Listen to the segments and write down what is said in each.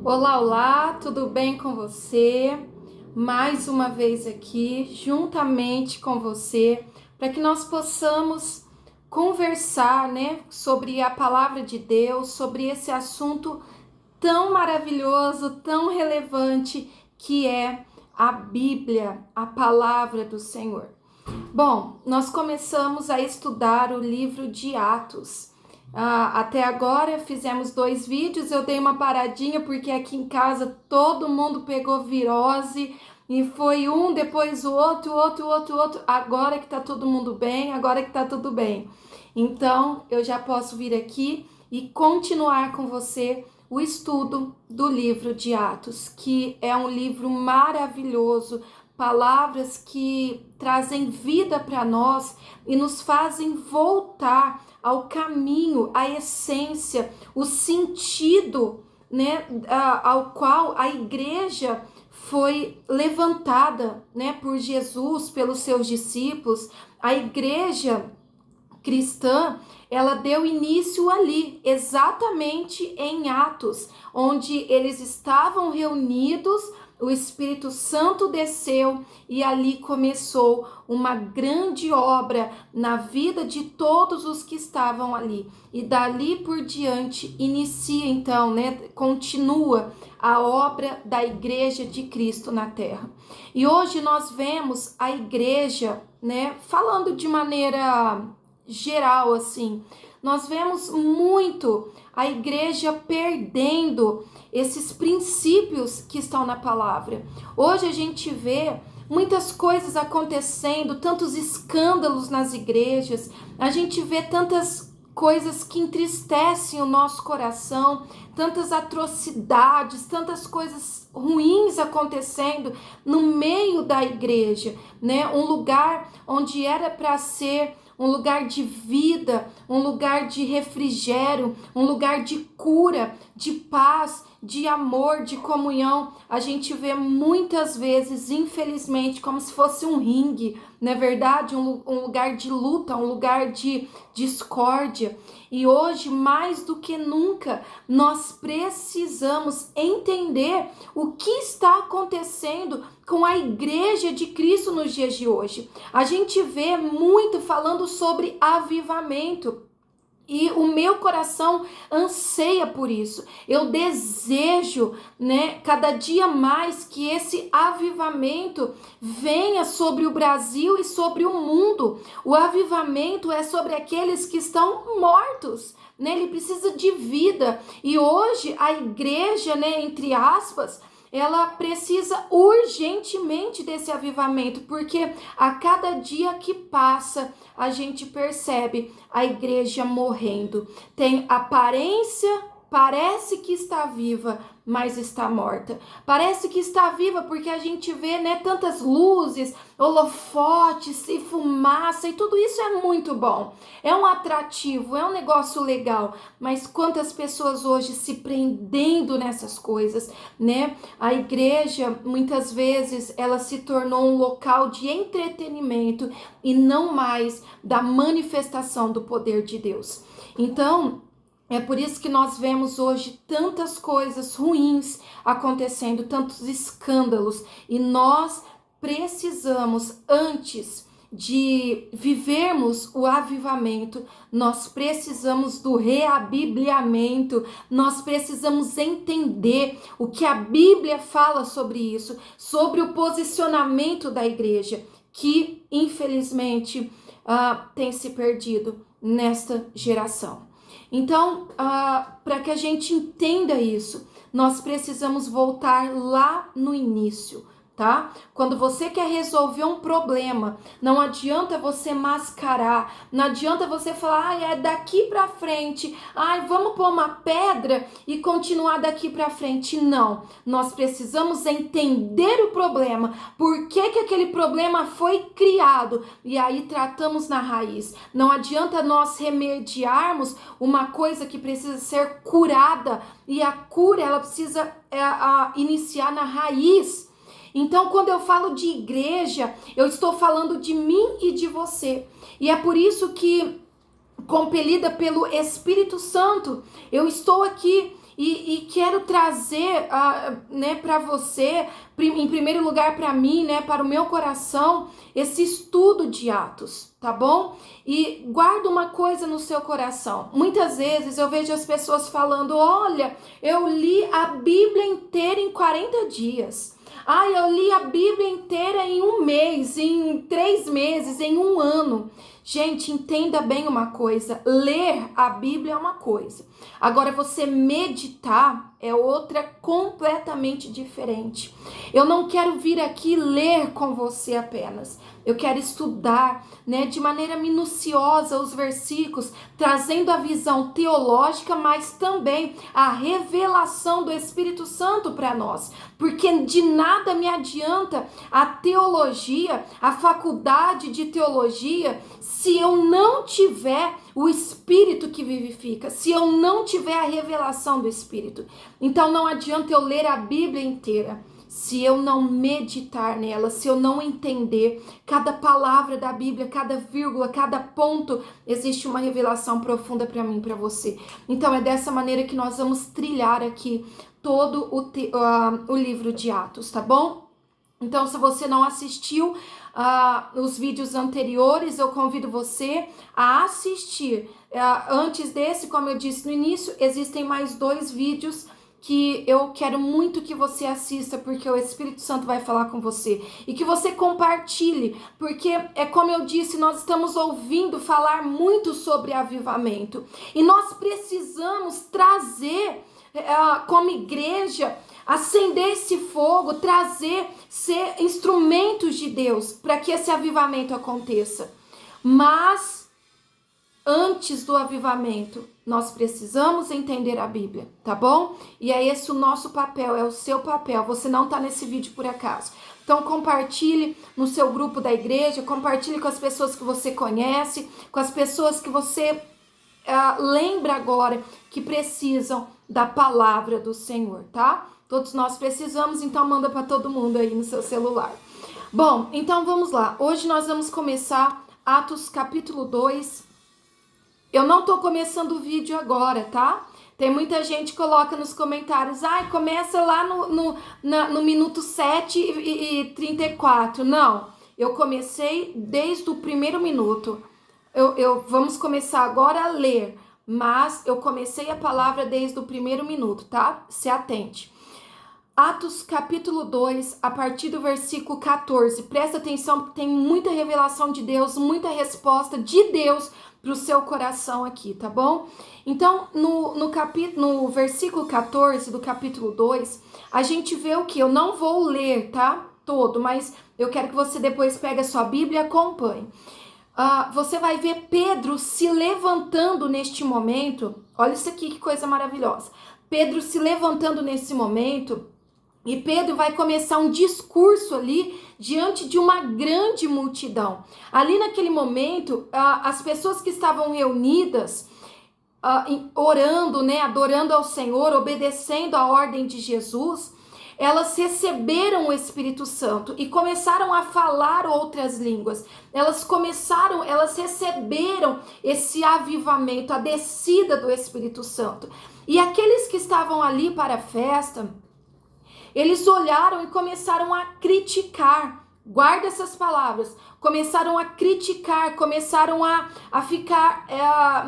Olá, olá, tudo bem com você? Mais uma vez aqui, juntamente com você, para que nós possamos conversar, sobre a palavra de Deus, sobre esse assunto tão maravilhoso, tão relevante que é a Bíblia, a palavra do Senhor. Bom, nós começamos a estudar o livro de Atos. Até agora fizemos 2 vídeos, eu dei uma paradinha porque aqui em casa todo mundo pegou virose e foi um, depois o outro. Agora que tá todo mundo bem, agora que tá tudo bem. Então eu já posso vir aqui e continuar com você o estudo do livro de Atos, que é um livro maravilhoso, palavras que trazem vida para nós e nos fazem voltar ao caminho, à essência, o sentido, ao qual a igreja foi levantada, por Jesus, pelos seus discípulos. A igreja cristã, ela deu início ali, exatamente em Atos, onde eles estavam reunidos, o Espírito Santo desceu e ali começou uma grande obra na vida de todos os que estavam ali. E dali por diante inicia então, continua a obra da Igreja de Cristo na Terra. E hoje nós vemos a igreja, falando de maneira geral assim, nós vemos muito a igreja perdendo esses princípios que estão na palavra. Hoje a gente vê muitas coisas acontecendo, tantos escândalos nas igrejas, a gente vê tantas coisas que entristecem o nosso coração, tantas atrocidades, tantas coisas ruins acontecendo no meio da igreja, um lugar onde era para ser um lugar de vida, um lugar de refrigério, um lugar de cura, de paz, de amor, de comunhão. A gente vê muitas vezes, infelizmente, como se fosse um ringue, não é verdade? Um lugar de luta, um lugar de discórdia. E hoje, mais do que nunca, nós precisamos entender o que está acontecendo com a igreja de Cristo nos dias de hoje. A gente vê muito falando sobre avivamento. E o meu coração anseia por isso. Eu desejo, cada dia mais que esse avivamento venha sobre o Brasil e sobre o mundo. O avivamento é sobre aqueles que estão mortos, Ele precisa de vida. E hoje a igreja, entre aspas, ela precisa urgentemente desse avivamento, porque a cada dia que passa, a gente percebe a igreja morrendo. Tem aparência, parece que está viva, mas está morta. Parece que está viva porque a gente vê, tantas luzes, holofotes e fumaça, e tudo isso é muito bom. É um atrativo, é um negócio legal, mas quantas pessoas hoje se prendendo nessas coisas, A igreja, muitas vezes, ela se tornou um local de entretenimento e não mais da manifestação do poder de Deus. Então, é por isso que nós vemos hoje tantas coisas ruins acontecendo, tantos escândalos, e nós precisamos, antes de vivermos o avivamento, nós precisamos do reabibliamento, nós precisamos entender o que a Bíblia fala sobre isso, sobre o posicionamento da igreja, que infelizmente tem se perdido nesta geração. Então, para que a gente entenda isso, nós precisamos voltar lá no início, tá? Quando você quer resolver um problema, não adianta você mascarar, não adianta você falar, é daqui para frente, vamos pôr uma pedra e continuar daqui para frente. Não, nós precisamos entender o problema, por que aquele problema foi criado, e aí tratamos na raiz. Não adianta nós remediarmos uma coisa que precisa ser curada, e a cura ela precisa iniciar na raiz. Então, quando eu falo de igreja, eu estou falando de mim e de você. E é por isso que, compelida pelo Espírito Santo, eu estou aqui e quero trazer né, para você, em primeiro lugar para mim, né, para o meu coração, esse estudo de Atos, tá bom? E guarda uma coisa no seu coração. Muitas vezes eu vejo as pessoas falando: olha, eu li a Bíblia inteira em 40 dias. Eu li a Bíblia inteira em 1 mês, em 3 meses, em 1 ano. Gente, entenda bem uma coisa: ler a Bíblia é uma coisa, agora você meditar é outra completamente diferente. Eu não quero vir aqui ler com você apenas, eu quero estudar, né, de maneira minuciosa os versículos, trazendo a visão teológica, mas também a revelação do Espírito Santo para nós, porque de nada me adianta a teologia, a faculdade de teologia, se eu não tiver o Espírito que vivifica, se eu não tiver a revelação do Espírito. Então não adianta eu ler a Bíblia inteira se eu não meditar nela, se eu não entender cada palavra da Bíblia, cada vírgula, cada ponto, existe uma revelação profunda para mim, para você. Então é dessa maneira que nós vamos trilhar aqui todo o livro de Atos, tá bom? Então, se você não assistiu os vídeos anteriores, eu convido você a assistir. Antes desse, como eu disse no início, existem mais 2 vídeos que eu quero muito que você assista, porque o Espírito Santo vai falar com você. E que você compartilhe, porque é como eu disse, nós estamos ouvindo falar muito sobre avivamento. E nós precisamos trazer, como igreja, acender esse fogo, ser instrumentos de Deus para que esse avivamento aconteça. Mas antes do avivamento, nós precisamos entender a Bíblia, tá bom? E é esse o nosso papel, é o seu papel. Você não está nesse vídeo por acaso. Então compartilhe no seu grupo da igreja, compartilhe com as pessoas que você conhece, com as pessoas que você lembra agora que precisam da palavra do Senhor, tá? Todos nós precisamos, então manda para todo mundo aí no seu celular. Bom, então vamos lá. Hoje nós vamos começar Atos capítulo 2. Eu não tô começando o vídeo agora, tá? Tem muita gente que coloca nos comentários: começa lá no minuto 7:34. Não, eu comecei desde o primeiro minuto. Vamos começar agora a ler, mas eu comecei a palavra desde o primeiro minuto, tá? Se atente. Atos capítulo 2, a partir do versículo 14. Presta atenção, porque tem muita revelação de Deus, muita resposta de Deus para o seu coração aqui, tá bom? Então, no versículo 14 do capítulo 2, a gente vê o que? Eu não vou ler, tá? Todo, mas eu quero que você depois pegue a sua Bíblia e acompanhe. Você vai ver Pedro se levantando neste momento. Olha isso aqui, que coisa maravilhosa. Pedro se levantando nesse momento, e Pedro vai começar um discurso ali diante de uma grande multidão. Ali naquele momento, as pessoas que estavam reunidas, orando, né, adorando ao Senhor, obedecendo a ordem de Jesus, elas receberam o Espírito Santo e começaram a falar outras línguas. Elas receberam esse avivamento, a descida do Espírito Santo. E aqueles que estavam ali para a festa, eles olharam e começaram a criticar. Guarda essas palavras. Começaram a criticar, começaram a ficar,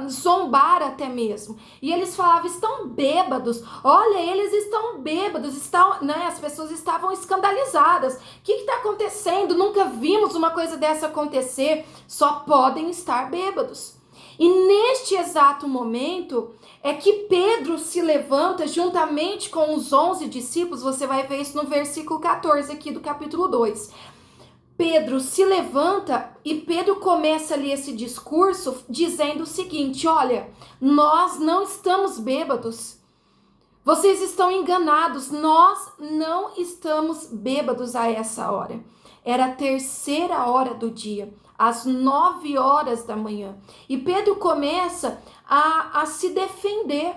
zombar até mesmo. E eles falavam: estão bêbados. Olha, eles estão bêbados. Né? As pessoas estavam escandalizadas. O que está acontecendo? Nunca vimos uma coisa dessa acontecer. Só podem estar bêbados. E neste exato momento é que Pedro se levanta juntamente com os 11 discípulos. Você vai ver isso no versículo 14 aqui do capítulo 2. Pedro se levanta e Pedro começa ali esse discurso dizendo o seguinte: olha, nós não estamos bêbados. Vocês estão enganados. Nós não estamos bêbados a essa hora. Era a 3ª hora do dia, às 9 horas da manhã. E Pedro começa a se defender.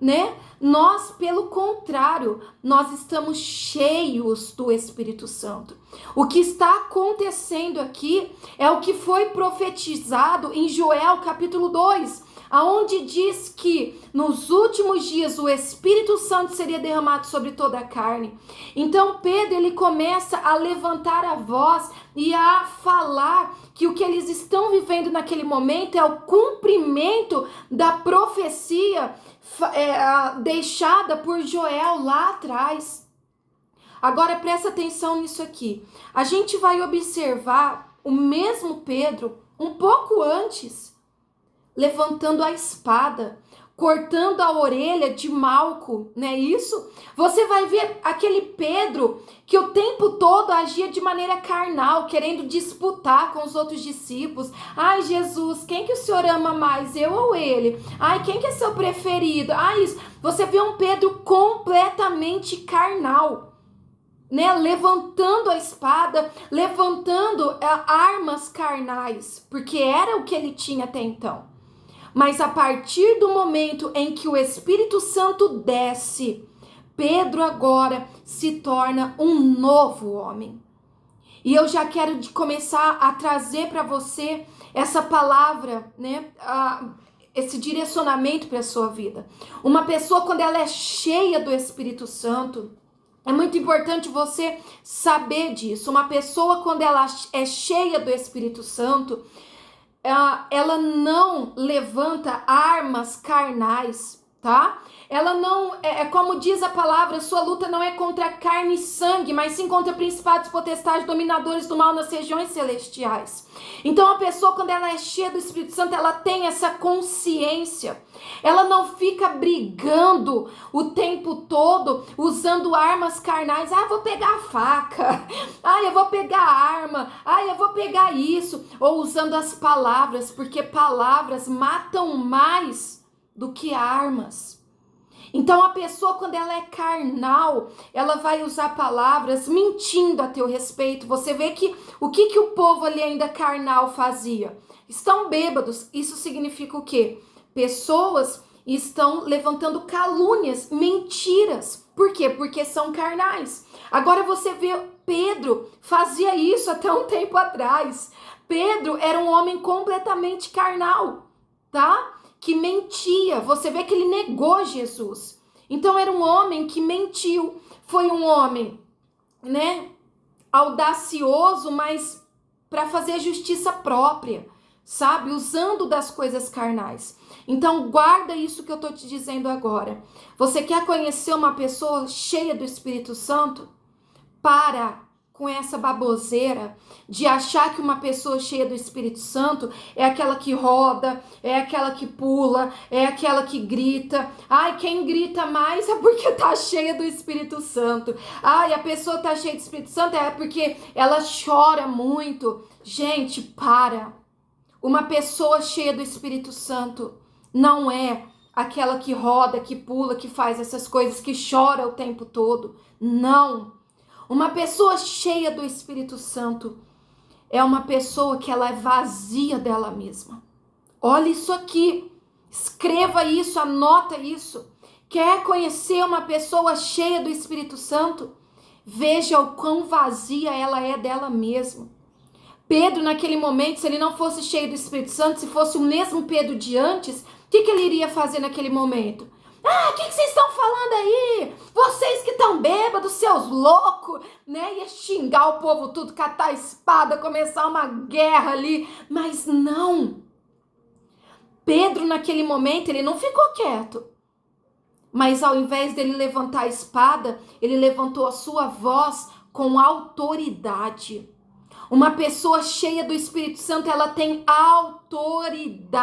né? Nós, pelo contrário, nós estamos cheios do Espírito Santo. O que está acontecendo aqui é o que foi profetizado em Joel capítulo 2, aonde diz que nos últimos dias o Espírito Santo seria derramado sobre toda a carne. Então Pedro, ele começa a levantar a voz e a falar que o que eles estão vivendo naquele momento é o cumprimento da profecia deixada por Joel lá atrás. Agora presta atenção nisso aqui. A gente vai observar o mesmo Pedro um pouco antes, levantando a espada, cortando a orelha de Malco, não é isso? Você vai ver aquele Pedro que o tempo todo agia de maneira carnal, querendo disputar com os outros discípulos. Ai, Jesus, quem que o Senhor ama mais, eu ou ele? Ai, quem que é seu preferido? Ai, isso. Você vê um Pedro completamente carnal, né? Levantando a espada, levantando armas carnais, porque era o que ele tinha até então. Mas a partir do momento em que o Espírito Santo desce, Pedro agora se torna um novo homem. E eu já quero começar a trazer para você essa palavra, né? Esse direcionamento para a sua vida. Uma pessoa, quando ela é cheia do Espírito Santo, é muito importante você saber disso. Uma pessoa, quando ela é cheia do Espírito Santo, ela não levanta armas carnais, tá? Ela não, como diz a palavra, sua luta não é contra carne e sangue, mas sim contra principados, potestades, dominadores do mal nas regiões celestiais. Então a pessoa, quando ela é cheia do Espírito Santo, ela tem essa consciência. Ela não fica brigando o tempo todo, usando armas carnais. Ah, vou pegar a faca. Ah, eu vou pegar a arma. Ah, eu vou pegar isso. Ou usando as palavras, porque palavras matam mais do que armas. Então a pessoa, quando ela é carnal, ela vai usar palavras mentindo a teu respeito. Você vê que o que o povo ali ainda carnal fazia? Estão bêbados. Isso significa o quê? Pessoas estão levantando calúnias, mentiras. Por quê? Porque são carnais. Agora você vê, Pedro fazia isso até um tempo atrás. Pedro era um homem completamente carnal, tá? Que mentia. Você vê que ele negou Jesus. Então era um homem que mentiu. Foi um homem, né, audacioso, mas para fazer justiça própria, sabe? Usando das coisas carnais. Então guarda isso que eu tô te dizendo agora. Você quer conhecer uma pessoa cheia do Espírito Santo? Para com essa baboseira de achar que uma pessoa cheia do Espírito Santo é aquela que roda, é aquela que pula, é aquela que grita. Ai, quem grita mais é porque tá cheia do Espírito Santo. Ai, a pessoa tá cheia do Espírito Santo é porque ela chora muito. Gente, para. Uma pessoa cheia do Espírito Santo não é aquela que roda, que pula, que faz essas coisas, que chora o tempo todo. Não. Uma pessoa cheia do Espírito Santo é uma pessoa que ela é vazia dela mesma. Olha isso aqui, escreva isso, anota isso. Quer conhecer uma pessoa cheia do Espírito Santo? Veja o quão vazia ela é dela mesma. Pedro, naquele momento, se ele não fosse cheio do Espírito Santo, se fosse o mesmo Pedro de antes, o que ele iria fazer naquele momento? Ah, o que vocês estão falando aí? Vocês que estão bêbados, seus loucos, né? Ia xingar o povo tudo, catar a espada, começar uma guerra ali. Mas não. Pedro, naquele momento, ele não ficou quieto. Mas ao invés dele levantar a espada, ele levantou a sua voz com autoridade. Uma pessoa cheia do Espírito Santo, ela tem autoridade.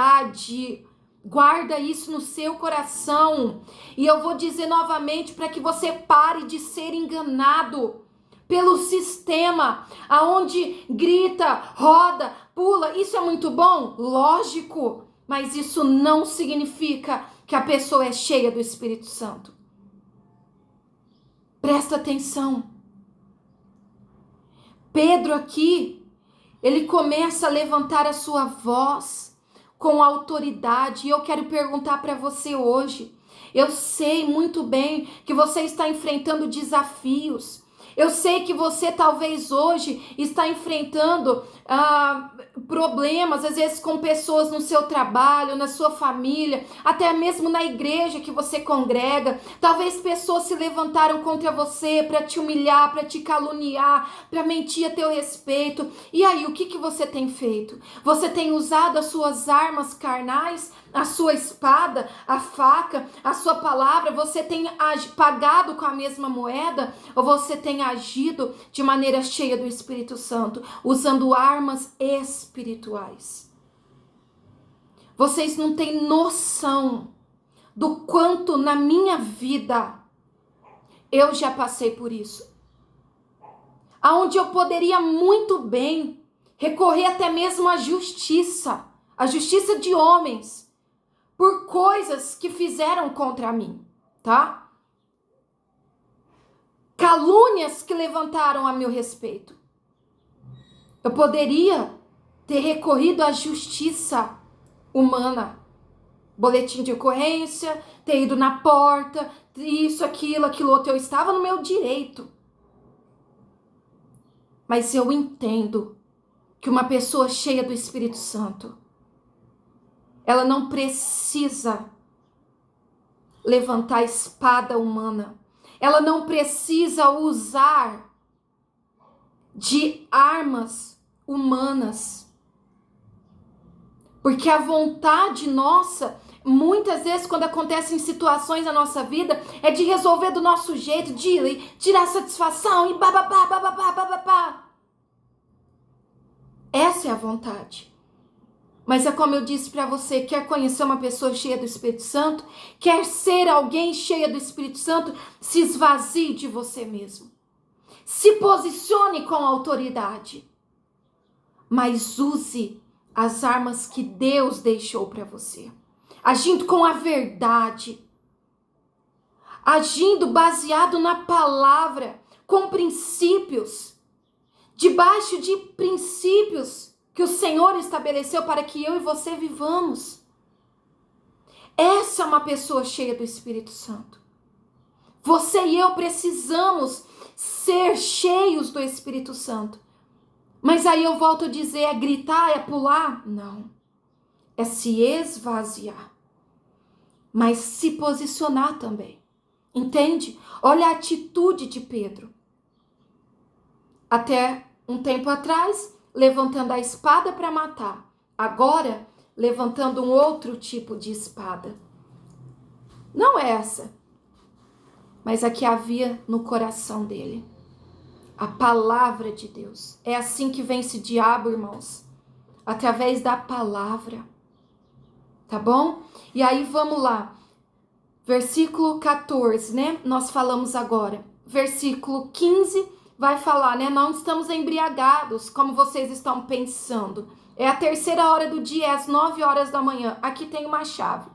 Guarda isso no seu coração. E eu vou dizer novamente para que você pare de ser enganado pelo sistema, aonde grita, roda, pula. Isso é muito bom? Lógico. Mas isso não significa que a pessoa é cheia do Espírito Santo. Presta atenção. Pedro aqui, ele começa a levantar a sua voz com autoridade. E eu quero perguntar para você hoje, Eu sei muito bem que você está enfrentando desafios. Eu sei que você talvez hoje está enfrentando problemas, às vezes com pessoas no seu trabalho, na sua família, até mesmo na igreja que você congrega. Talvez pessoas se levantaram contra você para te humilhar, para te caluniar, para mentir a teu respeito. E aí, o que você tem feito? Você tem usado as suas armas carnais, a sua espada, a faca, a sua palavra? Você tem pagado com a mesma moeda? Ou você tem agido de maneira cheia do Espírito Santo, usando armas espirituais? Vocês não têm noção do quanto na minha vida eu já passei por isso. Aonde eu poderia muito bem recorrer até mesmo à justiça de homens, por coisas que fizeram contra mim, tá? Calúnias que levantaram a meu respeito. Eu poderia ter recorrido à justiça humana. Boletim de ocorrência, ter ido na porta, isso, aquilo outro. Eu estava no meu direito. Mas eu entendo que uma pessoa cheia do Espírito Santo, ela não precisa levantar a espada humana. Ela não precisa usar de armas humanas. Porque a vontade nossa, muitas vezes quando acontecem situações na nossa vida, é de resolver do nosso jeito, de tirar satisfação e bababá. Essa é a vontade. Mas é como eu disse para você, quer conhecer uma pessoa cheia do Espírito Santo? Quer ser alguém cheia do Espírito Santo? Se esvazie de você mesmo. Se posicione com autoridade. Mas use as armas que Deus deixou para você. Agindo com a verdade. Agindo baseado na palavra, com princípios. Debaixo de princípios que o Senhor estabeleceu para que eu e você vivamos. Essa é uma pessoa cheia do Espírito Santo. Você e eu precisamos ser cheios do Espírito Santo. Mas aí eu volto a dizer, é gritar, é pular? Não. É se esvaziar. Mas se posicionar também. Entende? Olha a atitude de Pedro. Até um tempo atrás, levantando a espada para matar. Agora, levantando um outro tipo de espada. Não essa, mas a que havia no coração dele. A palavra de Deus. É assim que vence o diabo, irmãos. Através da palavra. Tá bom? E aí, vamos lá. Versículo 14, né? Nós falamos agora. Versículo 15 vai falar, né? Não estamos embriagados, como vocês estão pensando. É a 3ª hora do dia, é às 9 horas da manhã. Aqui tem uma chave.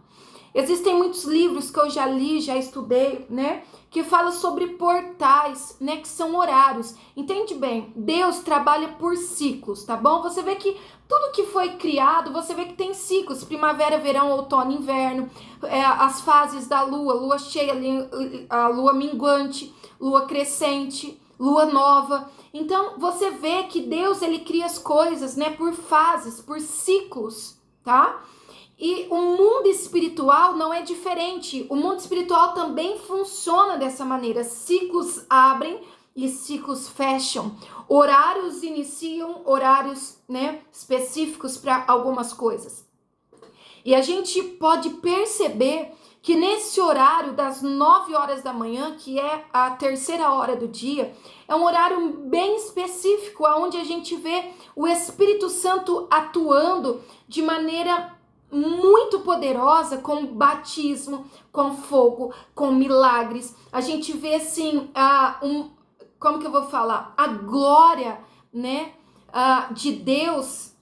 Existem muitos livros que eu já li, já estudei, né? Que falam sobre portais, né? Que são horários. Entende bem? Deus trabalha por ciclos, tá bom? Você vê que tudo que foi criado, você vê que tem ciclos. Primavera, verão, outono, inverno. As fases da lua, lua cheia, a lua minguante, lua crescente, lua nova. Então, você vê que Deus, ele cria as coisas, né? Por fases, por ciclos, tá? E o mundo espiritual não é diferente. O mundo espiritual também funciona dessa maneira. Ciclos abrem e ciclos fecham. Horários iniciam, horários, né, específicos para algumas coisas. E a gente pode perceber que nesse horário das 9 horas da manhã, que é a 3ª hora do dia, é um horário bem específico, onde a gente vê o Espírito Santo atuando de maneira muito poderosa, com batismo, com fogo, com milagres. A gente vê assim, como que eu vou falar? A glória, né, de Deus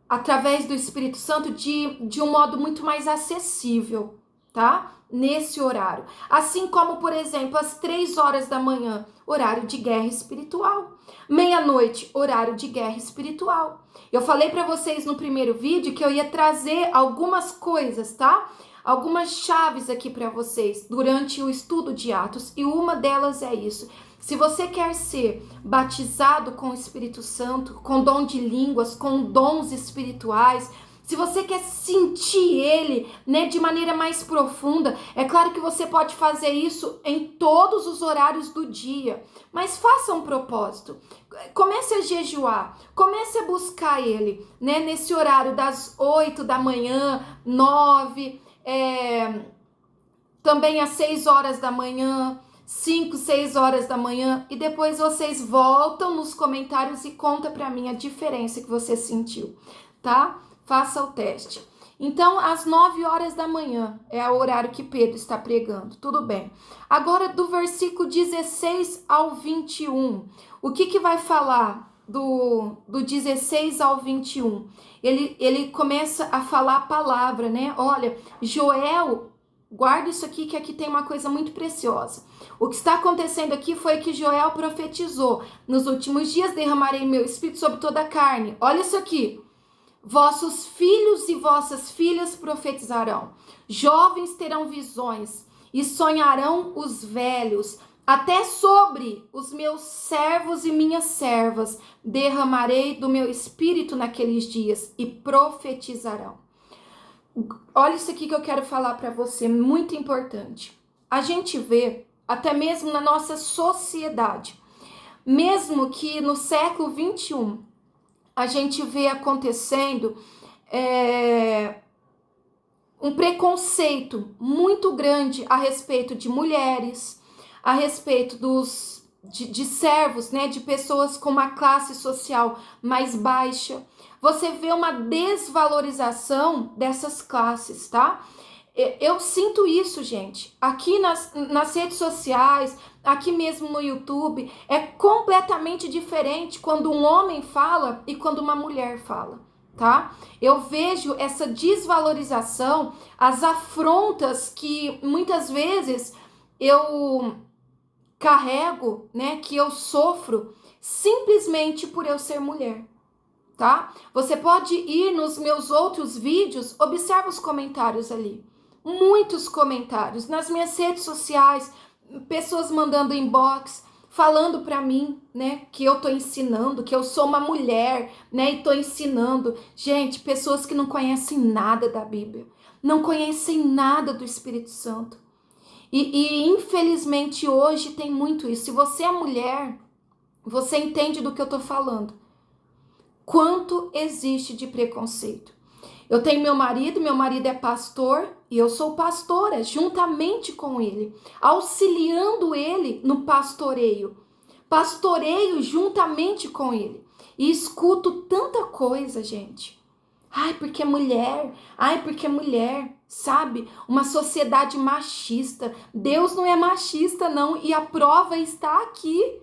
através do Espírito Santo de um modo muito mais acessível, tá? Nesse horário. Assim como, por exemplo, às 3 horas da manhã, horário de guerra espiritual. Meia-noite, horário de guerra espiritual. Eu falei para vocês no primeiro vídeo que eu ia trazer algumas coisas, tá? algumas chaves aqui para vocês durante o estudo de Atos, e uma delas é isso. Se você quer ser batizado com o Espírito Santo, com dom de línguas, com dons espirituais, se você quer sentir ele, né, de maneira mais profunda, é claro que você pode fazer isso em todos os horários do dia, mas faça um propósito. Comece a jejuar, comece a buscar ele, né, nesse horário das 8 da manhã, 9, também às 6 horas da manhã, 5, 6 horas da manhã, e depois vocês voltam nos comentários e conta pra mim a diferença que você sentiu, tá? Faça o teste. Então, às 9 horas da manhã é o horário que Pedro está pregando. Tudo bem. Agora, do versículo 16 ao 21. O que vai falar do 16 ao 21? Ele começa a falar a palavra, né? Olha, Joel, guarda isso aqui, que aqui tem uma coisa muito preciosa. O que está acontecendo aqui foi que Joel profetizou. Nos últimos dias derramarei meu espírito sobre toda a carne. Olha isso aqui. Vossos filhos e vossas filhas profetizarão, jovens terão visões e sonharão os velhos, até sobre os meus servos e minhas servas derramarei do meu espírito naqueles dias e profetizarão. Olha isso aqui que eu quero falar para você, muito importante. A gente vê, até mesmo na nossa sociedade, mesmo que no século 21, a gente vê acontecendo um preconceito muito grande a respeito de mulheres, a respeito de servos, né, de pessoas com uma classe social mais baixa. Você vê uma desvalorização dessas classes, tá? Eu sinto isso, gente. Aqui nas redes sociais, aqui mesmo no YouTube, é completamente diferente quando um homem fala e quando uma mulher fala, tá? Eu vejo essa desvalorização, as afrontas que muitas vezes eu carrego, né, que eu sofro simplesmente por eu ser mulher, tá? Você pode ir nos meus outros vídeos, observa os comentários ali. Muitos comentários nas minhas redes sociais, pessoas mandando inbox, falando para mim, né, que eu tô ensinando, que eu sou uma mulher, né, e tô ensinando. Gente, pessoas que não conhecem nada da Bíblia, não conhecem nada do Espírito Santo. E infelizmente hoje tem muito isso. Se você é mulher, você entende do que eu tô falando. Quanto existe de preconceito. Eu tenho meu marido é pastor e eu sou pastora juntamente com ele, auxiliando ele no pastoreio. Pastoreio juntamente com ele. E escuto tanta coisa, gente. Ai, porque é mulher, sabe? Uma sociedade machista. Deus não é machista, não, e a prova está aqui.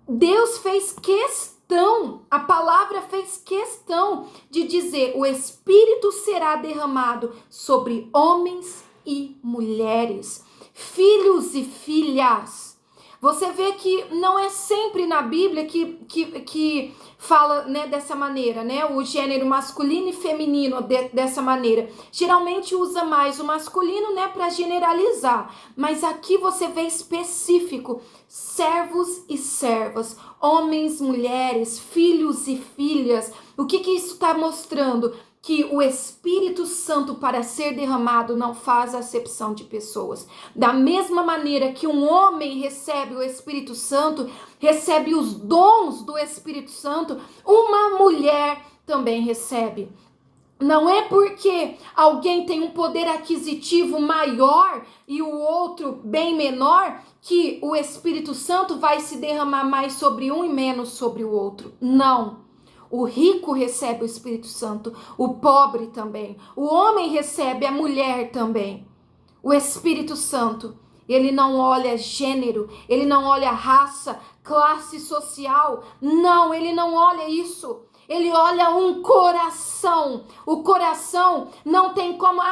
Deus fez questão, a palavra fez questão de dizer: o Espírito será derramado sobre homens e mulheres, filhos e filhas. Você vê que não é sempre na Bíblia que fala, né, dessa maneira, né? O gênero masculino e feminino dessa maneira. Geralmente usa mais o masculino, né, para generalizar. Mas aqui você vê específico: servos e servas, homens, mulheres, filhos e filhas. O que isso está mostrando? Que o Espírito Santo, para ser derramado, não faz acepção de pessoas. Da mesma maneira que um homem recebe o Espírito Santo, recebe os dons do Espírito Santo, uma mulher também recebe. Não é porque alguém tem um poder aquisitivo maior e o outro bem menor que o Espírito Santo vai se derramar mais sobre um e menos sobre o outro. Não. O rico recebe o Espírito Santo, o pobre também. O homem recebe, a mulher também. O Espírito Santo, ele não olha gênero, ele não olha raça, classe social. Não, ele não olha isso. Ele olha um coração. O coração não tem como...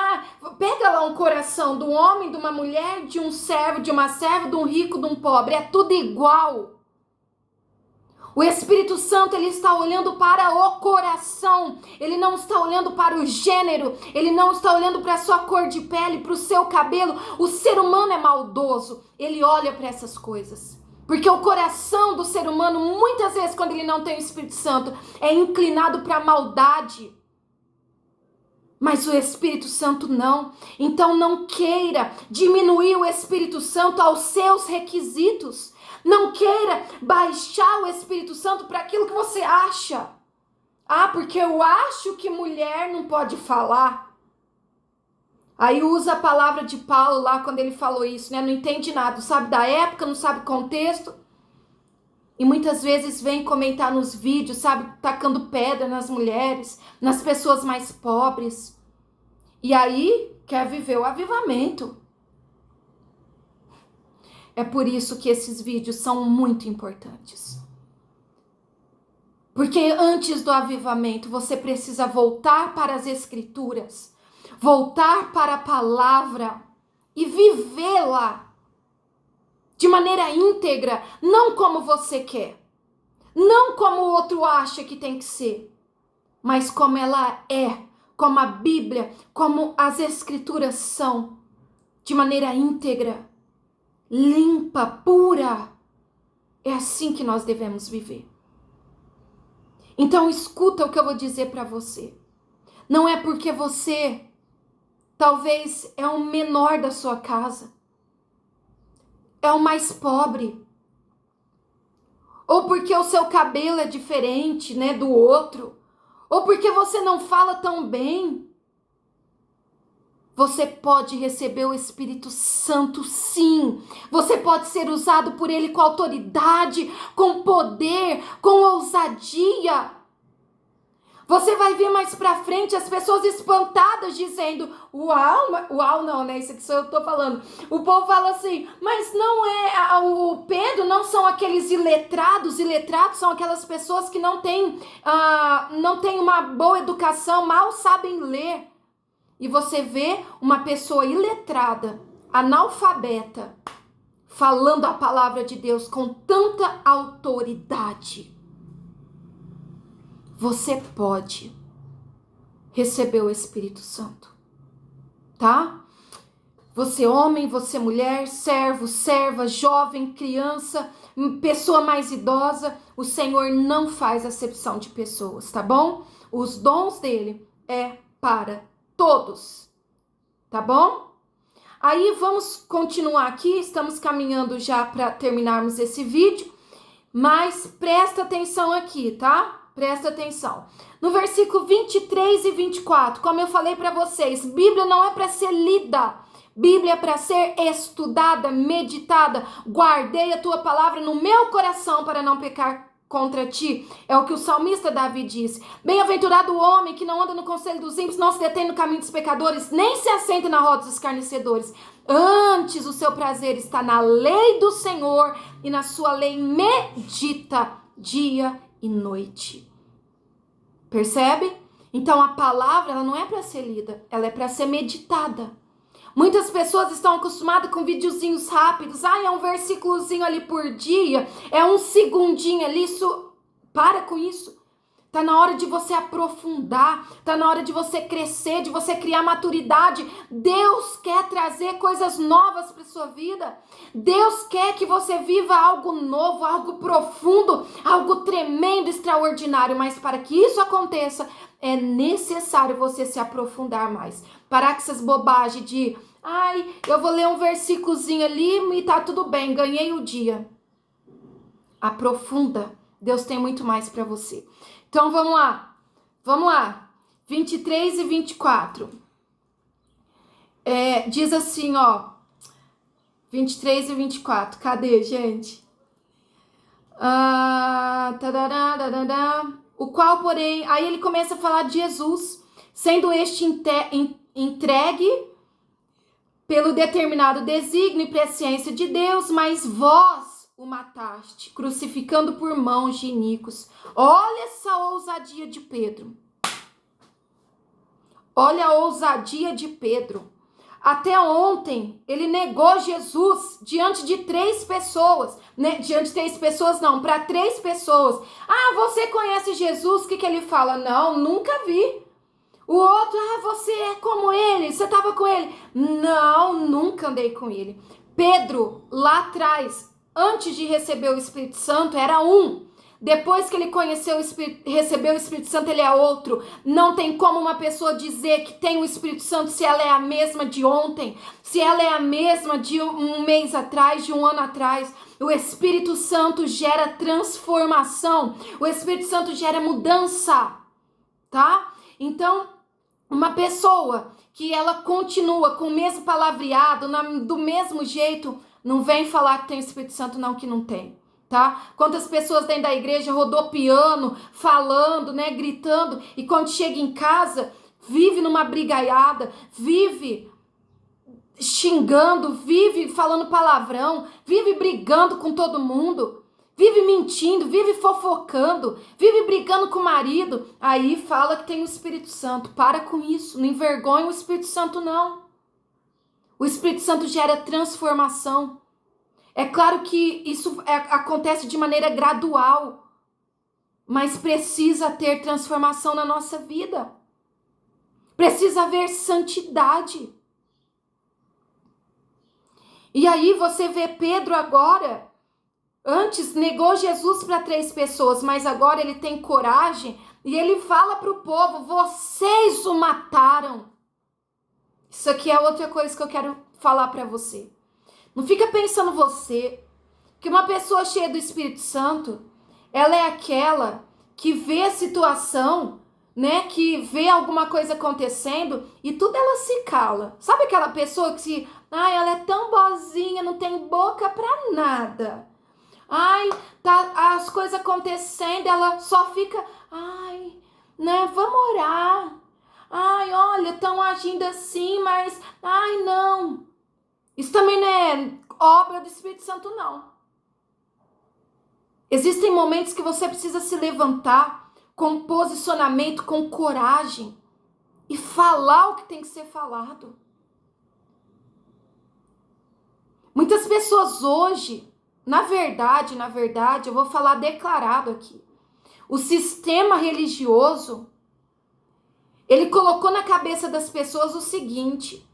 pega lá um coração de um homem, de uma mulher, de um servo, de uma serva, de um rico, de um pobre. É tudo igual. O Espírito Santo, ele está olhando para o coração. Ele não está olhando para o gênero. Ele não está olhando para a sua cor de pele, para o seu cabelo. O ser humano é maldoso. Ele olha para essas coisas. Porque o coração do ser humano, muitas vezes, quando ele não tem o Espírito Santo, é inclinado para a maldade. Mas o Espírito Santo não. Então não queira diminuir o Espírito Santo aos seus requisitos. Não queira baixar o Espírito Santo para aquilo que você acha. Ah, porque eu acho que mulher não pode falar. Aí usa a palavra de Paulo lá quando ele falou isso, né? Não entende nada, não sabe da época, não sabe o contexto. E muitas vezes vem comentar nos vídeos, sabe? Tacando pedra nas mulheres, nas pessoas mais pobres. E aí quer viver o avivamento. É por isso que esses vídeos são muito importantes. Porque antes do avivamento, você precisa voltar para as Escrituras, voltar para a palavra e vivê-la de maneira íntegra, não como você quer, não como o outro acha que tem que ser, mas como ela é, como a Bíblia, como as Escrituras são, de maneira íntegra, limpa, pura. É assim que nós devemos viver. Então escuta o que eu vou dizer para você. Não é porque você talvez é o menor da sua casa, é o mais pobre, ou porque o seu cabelo é diferente, né, do outro, ou porque você não fala tão bem. Você pode receber o Espírito Santo, sim. Você pode ser usado por Ele com autoridade, com poder, com ousadia. Você vai ver mais pra frente as pessoas espantadas dizendo, uau não, né? Isso aqui só eu tô falando. O povo fala assim, mas não é, o Pedro não são aqueles iletrados são aquelas pessoas que não têm uma boa educação, mal sabem ler. E você vê uma pessoa iletrada, analfabeta, falando a palavra de Deus com tanta autoridade. Você pode receber o Espírito Santo, tá? Você homem, você mulher, servo, serva, jovem, criança, pessoa mais idosa, o Senhor não faz acepção de pessoas, tá bom? Os dons dele é para todos, tá bom? Aí vamos continuar aqui, estamos caminhando já para terminarmos esse vídeo, mas presta atenção aqui, tá? Presta atenção. No versículo 23 e 24, como eu falei para vocês, Bíblia não é para ser lida, Bíblia é para ser estudada, meditada. Guardei a tua palavra no meu coração para não pecar contra ti. É o que o salmista Davi disse. Bem-aventurado o homem que não anda no conselho dos ímpios, não se detém no caminho dos pecadores, nem se assenta na roda dos escarnecedores. Antes o seu prazer está na lei do Senhor, e na sua lei medita dia e noite. Percebe? Então a palavra, ela não é para ser lida, ela é para ser meditada. Muitas pessoas estão acostumadas com videozinhos rápidos. É um versículozinho ali por dia, é um segundinho ali. Para com isso. Tá na hora de você aprofundar, tá na hora de você crescer, de você criar maturidade. Deus quer trazer coisas novas para sua vida. Deus quer que você viva algo novo, algo profundo, algo tremendo, extraordinário. Mas para que isso aconteça, é necessário você se aprofundar mais. Parar com essas bobagens de, eu vou ler um versículozinho ali e tá tudo bem, ganhei o dia. Aprofunda. Deus tem muito mais para você. Então vamos lá. 23 e 24. Diz assim, 23 e 24. Cadê, gente? O qual, porém, aí ele começa a falar de Jesus, sendo este entregue pelo determinado desígnio e presciência de Deus, mas vós o mataste, crucificando por mãos de iníquos. Olha essa ousadia de Pedro. Olha a ousadia de Pedro. até ontem, ele negou Jesus diante de 3 pessoas. Né? Diante de 3 pessoas, não, para 3 pessoas. Ah, você conhece Jesus? O que ele fala? Não, nunca vi. O outro, você é como ele, você estava com ele. Não, nunca andei com ele. Pedro, lá atrás, antes de receber o Espírito Santo, era um. Depois que ele recebeu o Espírito Santo, ele é outro. Não tem como uma pessoa dizer que tem o Espírito Santo se ela é a mesma de ontem, se ela é a mesma de um mês atrás, de um ano atrás. O Espírito Santo gera transformação. O Espírito Santo gera mudança, tá? Então, uma pessoa que ela continua com o mesmo palavreado, do mesmo jeito, não vem falar que tem o Espírito Santo, não, que não tem. Tá? Quantas pessoas dentro da igreja rodopiando, falando, né, gritando, e quando chega em casa, vive numa brigaiada, vive xingando, vive falando palavrão, vive brigando com todo mundo, vive mentindo, vive fofocando, vive brigando com o marido, aí fala que tem o Espírito Santo. Para com isso, não envergonha o Espírito Santo, não. O Espírito Santo gera transformação. É claro que isso acontece de maneira gradual, mas precisa ter transformação na nossa vida. Precisa haver santidade. E aí você vê Pedro agora, antes negou Jesus para 3 pessoas, mas agora ele tem coragem e ele fala para o povo, vocês o mataram. Isso aqui é outra coisa que eu quero falar para você. Não fica pensando você que uma pessoa cheia do Espírito Santo, ela é aquela que vê a situação, né, que vê alguma coisa acontecendo e tudo ela se cala. Sabe aquela pessoa que ela é tão boazinha, não tem boca pra nada. Tá as coisas acontecendo, ela só fica, né, vamos orar. Olha, estão agindo assim, mas, não. Isso também não é obra do Espírito Santo, não. Existem momentos que você precisa se levantar com posicionamento, com coragem e falar o que tem que ser falado. Muitas pessoas hoje, na verdade, eu vou falar declarado aqui. O sistema religioso, ele colocou na cabeça das pessoas o seguinte: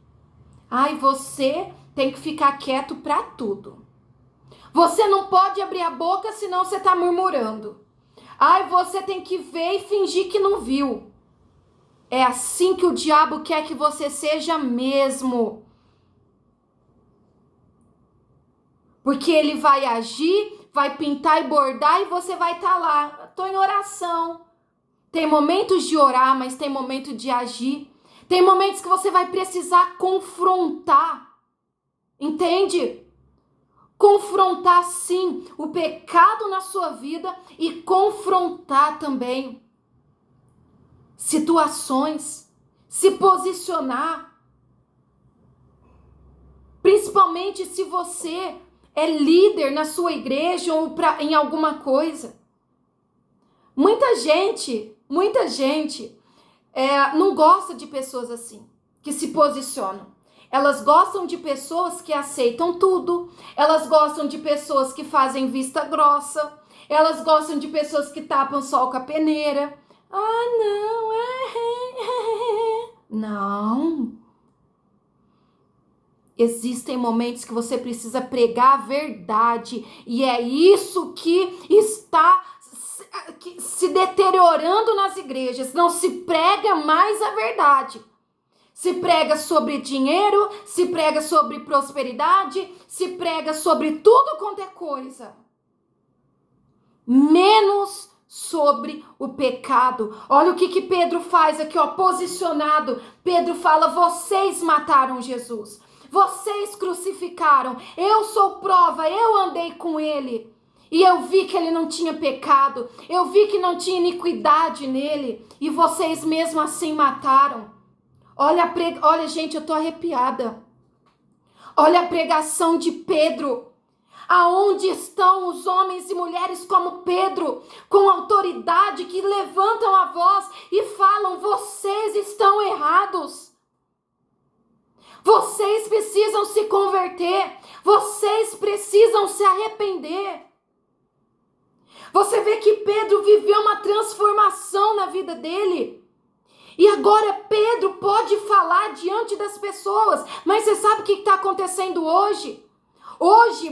você tem que ficar quieto para tudo. Você não pode abrir a boca, senão você está murmurando. Você tem que ver e fingir que não viu. É assim que o diabo quer que você seja mesmo. Porque ele vai agir, vai pintar e bordar e você vai estar lá. Estou em oração. Tem momentos de orar, mas tem momento de agir. Tem momentos que você vai precisar confrontar. Entende? Confrontar sim o pecado na sua vida e confrontar também situações, se posicionar. Principalmente se você é líder na sua igreja ou em alguma coisa. Muita gente não gosta de pessoas assim, que se posicionam. Elas gostam de pessoas que aceitam tudo. Elas gostam de pessoas que fazem vista grossa. Elas gostam de pessoas que tapam sol com a peneira. Não. Existem momentos que você precisa pregar a verdade. E é isso que está se deteriorando nas igrejas. Não se prega mais a verdade. Se prega sobre dinheiro, se prega sobre prosperidade, se prega sobre tudo quanto é coisa. Menos sobre o pecado. Olha o que Pedro faz aqui, posicionado. Pedro fala, vocês mataram Jesus. Vocês crucificaram. Eu sou prova, eu andei com ele. E eu vi que ele não tinha pecado. Eu vi que não tinha iniquidade nele. E vocês mesmo assim mataram. Olha, gente, eu tô arrepiada. Olha a pregação de Pedro. Aonde estão os homens e mulheres como Pedro, com autoridade, que levantam a voz e falam, vocês estão errados. Vocês precisam se converter. Vocês precisam se arrepender. Você vê que Pedro viveu uma transformação na vida dele. E agora Pedro pode falar diante das pessoas. Mas você sabe o que está acontecendo hoje? Hoje,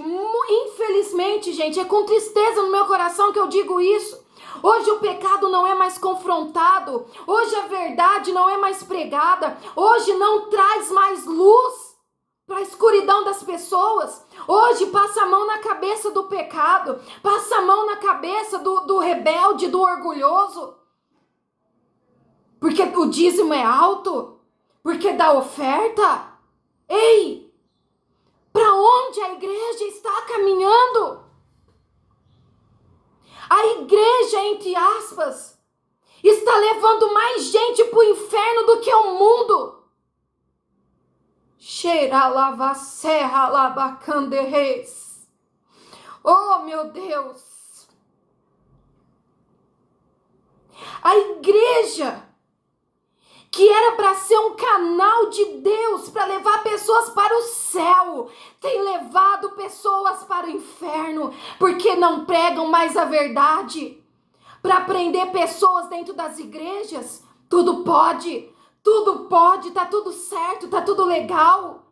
infelizmente, gente, é com tristeza no meu coração que eu digo isso. Hoje o pecado não é mais confrontado. Hoje a verdade não é mais pregada. Hoje não traz mais luz para a escuridão das pessoas. Hoje passa a mão na cabeça do pecado. Passa a mão na cabeça do rebelde, do orgulhoso. Porque o dízimo é alto? Porque dá oferta? Ei! Para onde a igreja está caminhando? A igreja, entre aspas, está levando mais gente para o inferno do que o mundo. Cheira lava serra labacanderes. Oh, meu Deus! A igreja, que era para ser um canal de Deus, para levar pessoas para o céu, tem levado pessoas para o inferno, porque não pregam mais a verdade. Para prender pessoas dentro das igrejas, tudo pode, tá tudo certo, tá tudo legal.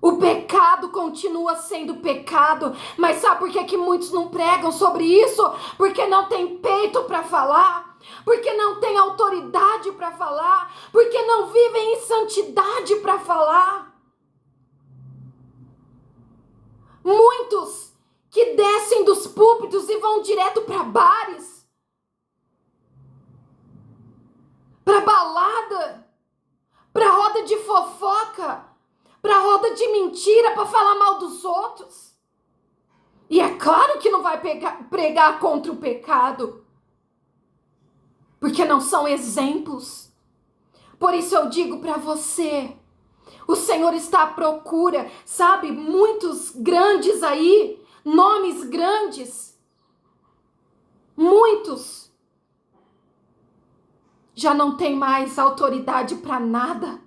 O pecado continua sendo pecado, mas sabe por que muitos não pregam sobre isso? Porque não tem peito para falar. Porque não tem autoridade para falar, porque não vivem em santidade para falar. Muitos que descem dos púlpitos e vão direto para bares, para balada, para roda de fofoca, para roda de mentira, para falar mal dos outros. E é claro que não vai pregar contra o pecado, porque não são exemplos. Por isso eu digo para você, o Senhor está à procura, sabe, muitos grandes aí, nomes grandes, muitos já não tem mais autoridade para nada,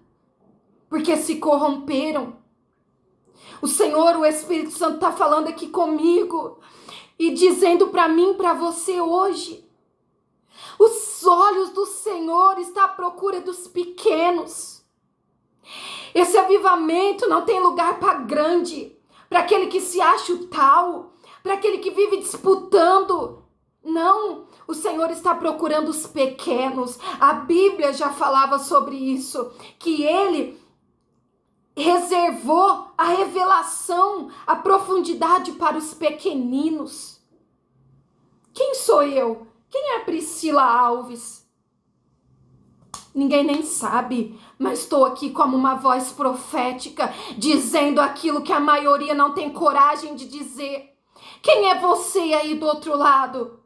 porque se corromperam. O Senhor, o Espírito Santo está falando aqui comigo e dizendo para mim, para você hoje, os olhos do Senhor estão à procura dos pequenos. Esse avivamento não tem lugar para grande, para aquele que se acha o tal, para aquele que vive disputando. Não, o Senhor está procurando os pequenos. A Bíblia já falava sobre isso, que Ele reservou a revelação, a profundidade para os pequeninos. Quem sou eu? Quem é a Priscila Alves? Ninguém nem sabe, mas estou aqui como uma voz profética, dizendo aquilo que a maioria não tem coragem de dizer. Quem é você aí do outro lado?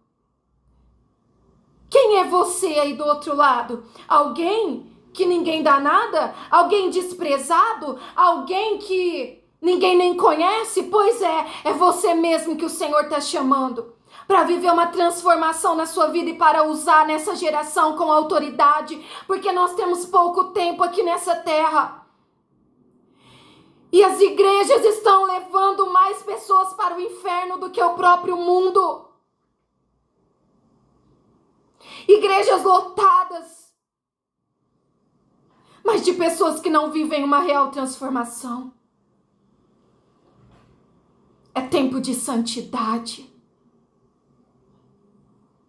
Quem é você aí do outro lado? Alguém que ninguém dá nada? Alguém desprezado? Alguém que ninguém nem conhece? Pois é você mesmo que o Senhor está chamando para viver uma transformação na sua vida e para usar nessa geração com autoridade, porque nós temos pouco tempo aqui nessa terra. E as igrejas estão levando mais pessoas para o inferno do que o próprio mundo. Igrejas lotadas, mas de pessoas que não vivem uma real transformação. É tempo de santidade.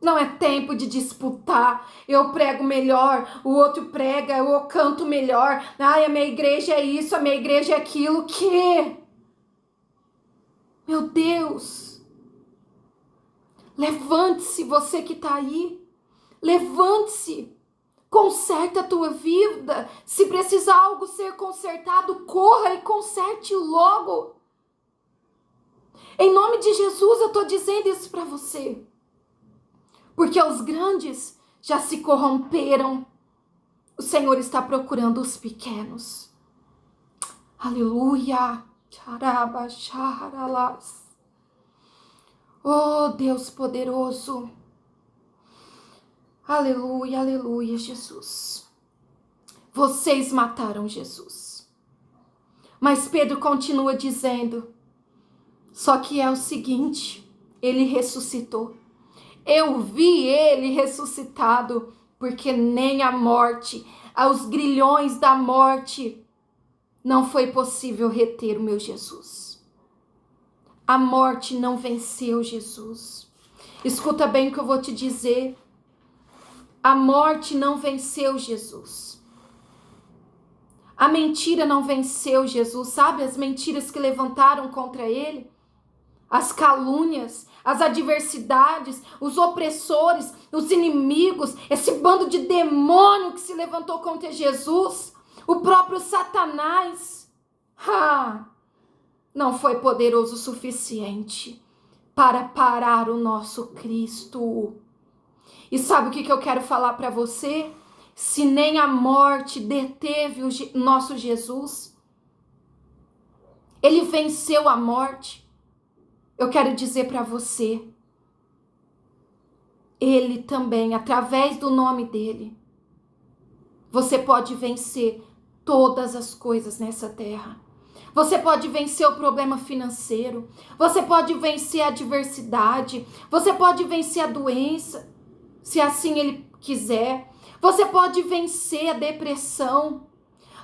Não é tempo de disputar. Eu prego melhor, o outro prega, eu canto melhor. Ai, a minha igreja é isso, a minha igreja é aquilo. Que? Meu Deus. Levante-se, você que está aí. Levante-se. Conserta a tua vida. Se precisar algo ser consertado, corra e conserte logo. Em nome de Jesus, eu estou dizendo isso para você. Porque os grandes já se corromperam. O Senhor está procurando os pequenos. Aleluia. Oh, Deus poderoso. Aleluia, aleluia, Jesus. vocês mataram Jesus. Mas Pedro continua dizendo, só que é o seguinte, ele ressuscitou. Eu vi ele ressuscitado, porque nem a morte, aos grilhões da morte, não foi possível reter o meu Jesus. A morte não venceu Jesus. Escuta bem o que eu vou te dizer. A morte não venceu Jesus. A mentira não venceu Jesus. Sabe as mentiras que levantaram contra ele? As calúnias, as adversidades, os opressores, os inimigos, esse bando de demônio que se levantou contra Jesus, o próprio Satanás, não foi poderoso o suficiente para parar o nosso Cristo. E sabe o que eu quero falar para você? Se nem a morte deteve o nosso Jesus, ele venceu a morte. Eu quero dizer para você, ele também, através do nome dele, você pode vencer todas as coisas nessa terra. Você pode vencer o problema financeiro, você pode vencer a adversidade, você pode vencer a doença, se assim ele quiser. Você pode vencer a depressão,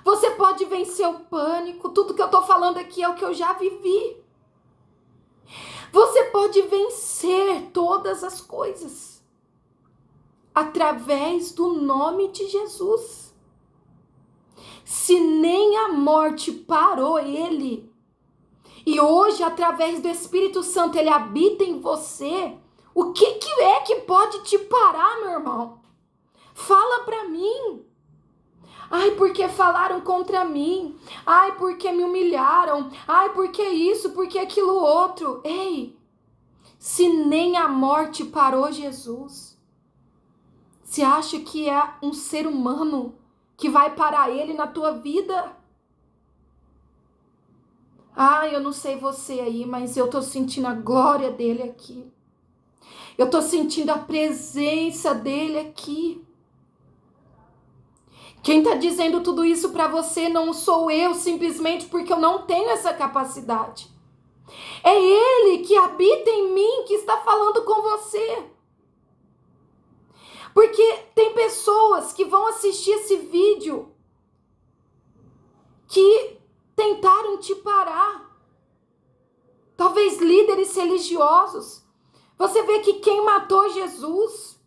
você pode vencer o pânico. Tudo que eu estou falando aqui é o que eu já vivi. Você pode vencer todas as coisas através do nome de Jesus. Se nem a morte parou ele, e hoje através do Espírito Santo ele habita em você, o que é que pode te parar, meu irmão? Fala para mim. Ai, porque falaram contra mim. Ai, porque me humilharam. Ai, porque isso, porque aquilo outro. Ei, se nem a morte parou Jesus, você acha que é um ser humano que vai parar ele na tua vida? Ai, eu não sei você aí, mas eu tô sentindo a glória dele aqui. Eu tô sentindo a presença dele aqui. Quem está dizendo tudo isso para você não sou eu, simplesmente porque eu não tenho essa capacidade. É Ele que habita em mim, que está falando com você. Porque tem pessoas que vão assistir esse vídeo que tentaram te parar. Talvez líderes religiosos. Você vê que quem matou Jesus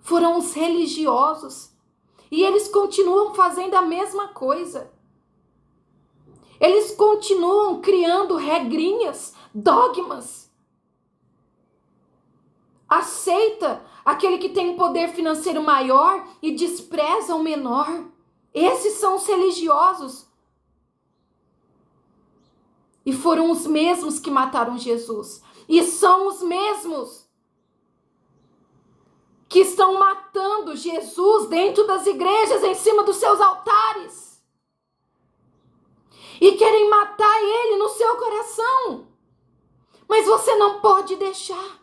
foram os religiosos. E eles continuam fazendo a mesma coisa. Eles continuam criando regrinhas, dogmas. Aceita aquele que tem um poder financeiro maior e despreza o menor. Esses são os religiosos. E foram os mesmos que mataram Jesus. E são os mesmos que estão matando Jesus dentro das igrejas, em cima dos seus altares. E querem matar ele no seu coração. Mas você não pode deixar.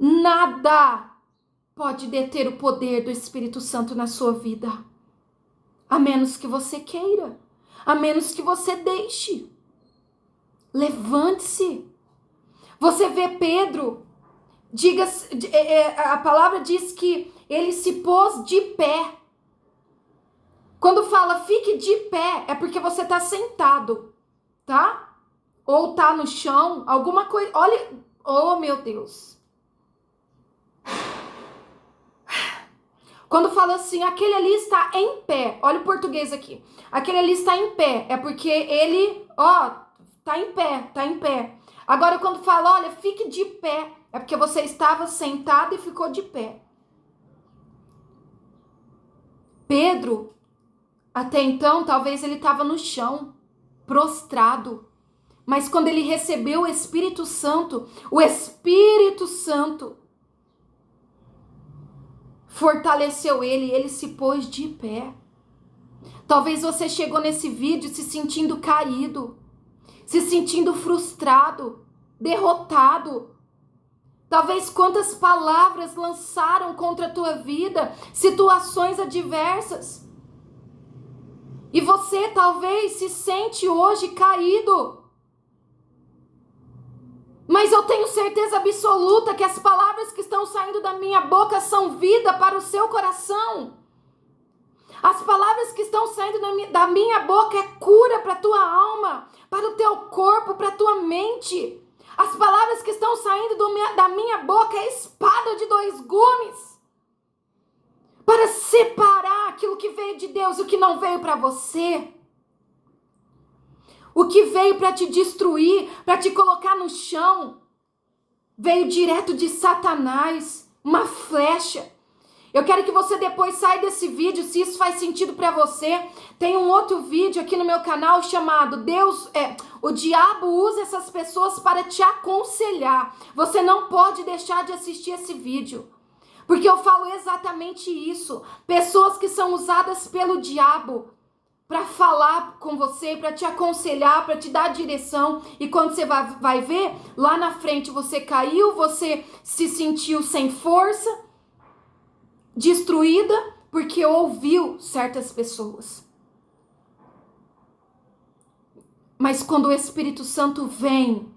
Nada pode deter o poder do Espírito Santo na sua vida. A menos que você queira. A menos que você deixe. Levante-se. Você vê Pedro. A palavra diz que ele se pôs de pé. Quando fala fique de pé, é porque você está sentado, tá? Ou está no chão, alguma coisa. Olha, oh meu Deus. Quando fala assim, aquele ali está em pé. Olha o português aqui. Aquele ali está em pé, é porque ele, está em pé, está em pé. Agora quando fala, olha, fique de pé, é porque você estava sentado e ficou de pé. Pedro, até então, talvez ele estava no chão, prostrado. Mas quando ele recebeu o Espírito Santo fortaleceu ele e ele se pôs de pé. Talvez você chegou nesse vídeo se sentindo caído, se sentindo frustrado, derrotado. Talvez quantas palavras lançaram contra a tua vida, situações adversas. E você talvez se sente hoje caído. Mas eu tenho certeza absoluta que as palavras que estão saindo da minha boca são vida para o seu coração. As palavras que estão saindo da minha boca é cura para a tua alma, para o teu corpo, para a tua mente. As palavras que estão saindo da minha boca é espada de dois gumes, para separar aquilo que veio de Deus e o que não veio para você. O que veio para te destruir, para te colocar no chão, veio direto de Satanás, uma flecha. Eu quero que você depois saia desse vídeo, se isso faz sentido para você. Tem um outro vídeo aqui no meu canal chamado o diabo usa essas pessoas para te aconselhar. Você não pode deixar de assistir esse vídeo, porque eu falo exatamente isso. Pessoas que são usadas pelo diabo para falar com você, para te aconselhar, para te dar direção. E quando você vai ver, lá na frente você caiu, você se sentiu sem força, destruída, porque ouviu certas pessoas. Mas quando o Espírito Santo vem,